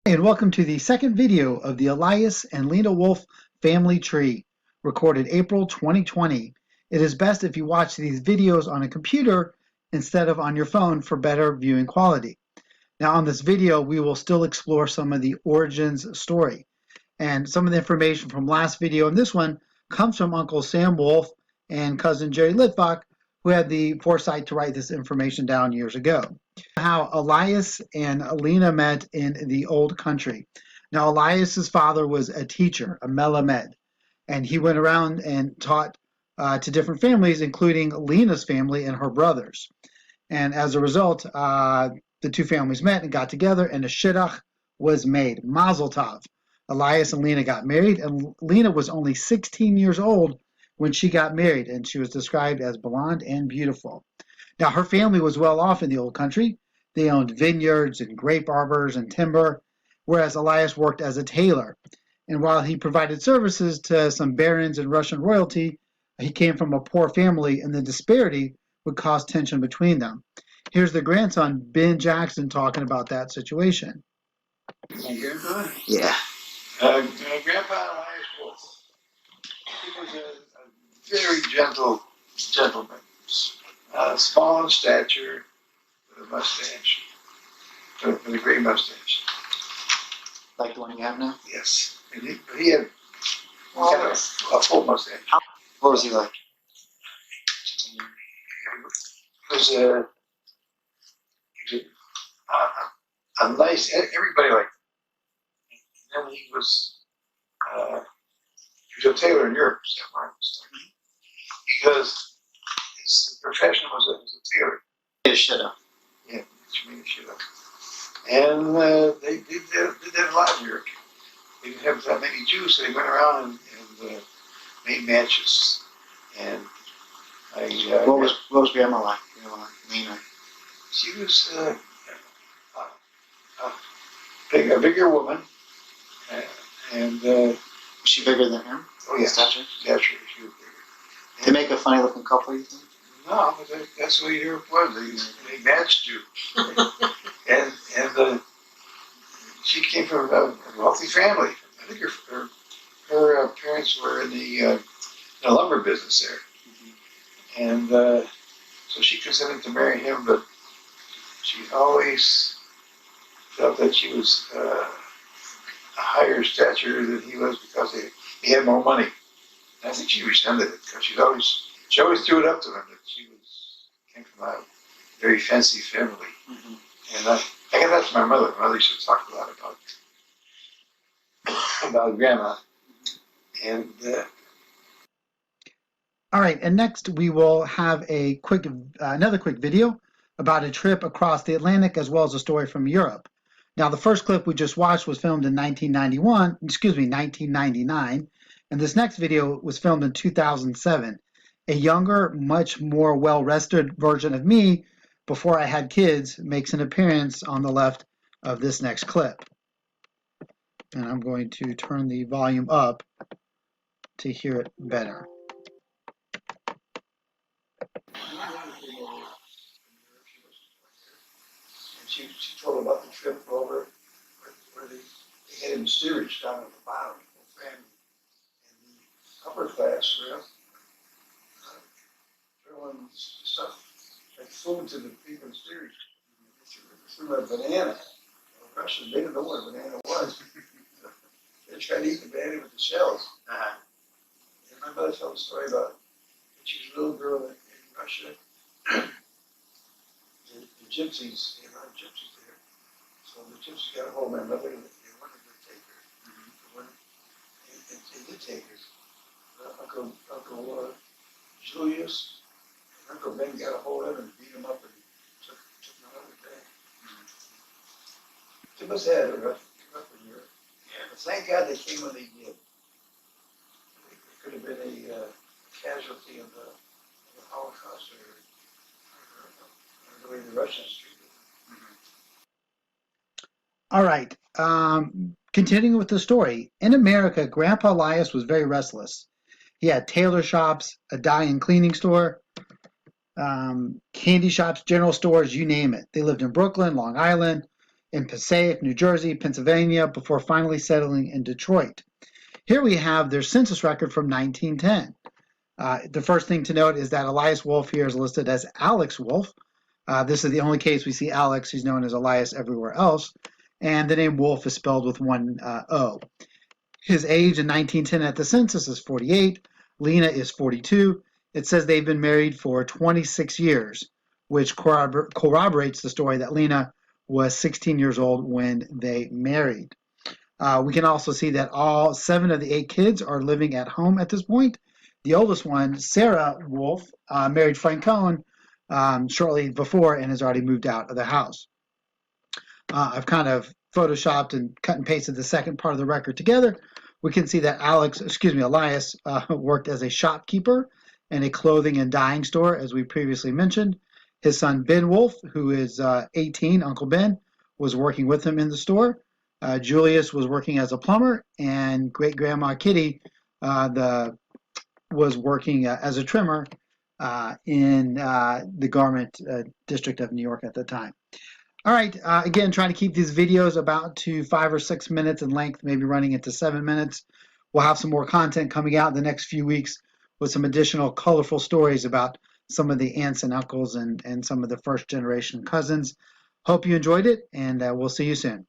And welcome to the second video of the Elias and Lena Woolf family tree, recorded April 2020. It is best if you watch these videos on a computer instead of on your phone for better viewing quality. Now on this video, we will still explore some of the origins story. And some of the information from last video and this one comes from Uncle Sam Woolf and cousin Jerry Litvak, who had the foresight to write this information down years ago. How Elias and Lena met in the old country. Now, Elias's father was a teacher, a melamed, and he went around and taught to different families, including Lena's family and her brothers. And as a result, the two families met and got together, and a shidduch was made. Mazel tov. Elias and Lena got married, and Lena was only 16 years old when she got married, and she was described as blonde and beautiful. Now, her family was well off in the old country. They owned vineyards and grape arbors and timber, whereas Elias worked as a tailor. And while he provided services to some barons and Russian royalty, he came from a poor family, and the disparity would cause tension between them. Here's the grandson, Ben Jackson, talking about that situation. Grandpa? Yeah. Grandpa Elias Woolf. He was a very gentle gentleman. Small in stature, with a mustache, with a gray mustache. Like the one you have now? Yes. And he had a full mustache. What was he like? He was a nice, everybody liked him. And then he was a tailor in Europe, because his profession was a tailor. Made a shit up. Yeah, he made a shit up. And they did that a lot in Europe. They didn't have that many Jews, so they went around and made matches. And What was Grandma like? Lena. She was a bigger woman, and Was she bigger than him? oh yeah, Stature? naturally she was bigger. They make a funny looking couple, you think? No, but that's the way Europe was. They matched you, and she came from a wealthy family. I think her parents were in the lumber business there, and so she consented to marry him, but she always felt that she was a higher stature than he was because he had more money. And I think she resented it because she always threw it up to him that she came from a very fancy family. Mm-hmm. And I got that from my mother. My mother used to talk a lot about grandma. And All right, and next we will have a another quick video about a trip across the Atlantic as well as a story from Europe. Now, the first clip we just watched was filmed in 1999, and this next video was filmed in 2007. A younger, much more well-rested version of me before I had kids makes an appearance on the left of this next clip. And I'm going to turn the volume up to hear it better. she told about the trip over where they had him steerage down at the bottom, the whole family. And the upper class were throwing stuff like food to the people in steerage. They threw a banana. The Russians, they didn't know what a banana was. They tried to eat the banana with the shells. And my mother told a story about when she was a little girl in Russia. The gypsies, there are gypsies there. So the gypsies got a hold of my mother and they wanted to take her. They did take her. Uncle Julius and Uncle Ben got a hold of him and beat him up and took him another day. They must have had a rough in Europe. Yeah, but thank God they came when they did. It could have been a casualty of the Holocaust or the way the Russians treated them. All right, continuing with the story. In America, Grandpa Elias was very restless. He had tailor shops, a dye and cleaning store, candy shops, general stores, you name it. They lived in Brooklyn, Long Island, in Passaic, New Jersey, Pennsylvania, before finally settling in Detroit. Here we have their census record from 1910. The first thing to note is that Elias Woolf here is listed as Alex Woolf. This is the only case we see Alex. He's known as Elias everywhere else. And the name Woolf is spelled with one O. His age in 1910 at the census is 48. Lena is 42. It says they've been married for 26 years, which corroborates the story that Lena was 16 years old when they married. We can also see that all 7 of the 8 kids are living at home at this point. The oldest one, Sarah Woolf, married Frank Cohen shortly before and has already moved out of the house. I've kind of photoshopped and cut and pasted the second part of the record together. We can see that Elias worked as a shopkeeper in a clothing and dyeing store, as we previously mentioned. His son Ben Woolf, who is 18, Uncle Ben, was working with him in the store. Julius was working as a plumber, and great grandma Kitty was working as a trimmer in the garment district of New York at the time. All right, again, trying to keep these videos about to 5 or 6 minutes in length, maybe running into 7 minutes. We'll have some more content coming out in the next few weeks with some additional colorful stories about some of the aunts and uncles and some of the first generation cousins. Hope you enjoyed it, and we'll see you soon.